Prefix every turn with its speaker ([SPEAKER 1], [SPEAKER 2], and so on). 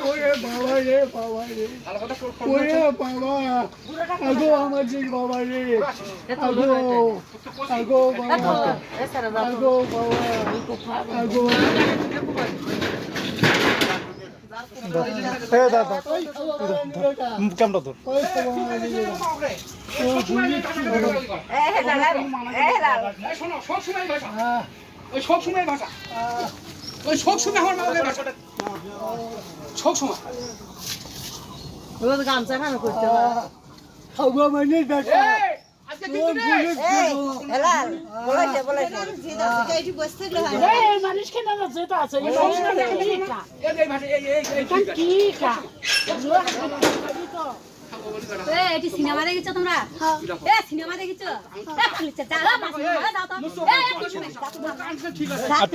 [SPEAKER 1] ওরে বাবা রে বাবা রে ওরে বাবা আগো আমার যে বাবা রে আগো আগো বাবা আগো বাবা আগো
[SPEAKER 2] দাদা ক্যামেরা ধর
[SPEAKER 3] ওই সব সময় ভাষা ওই সব সময় আমার মায়ের ভাষা সব সময়
[SPEAKER 4] গামছা খানো করতে
[SPEAKER 1] আগো মানে বেটা
[SPEAKER 3] আজকে কিন্তু রে
[SPEAKER 4] হেলাল বলাইছে বলাইছে
[SPEAKER 5] এই মানুষ কেন যাচ্ছে তো আছে এই মানুষ কি কা
[SPEAKER 3] এই ভাষা এই
[SPEAKER 5] কি কা
[SPEAKER 6] এ এটি সিনেমা দেখেছো তোমরা এ সিনেমা দেখেছো এ পুলিশ যা মাছ মারা দাও তো এ
[SPEAKER 3] ঠিক আছে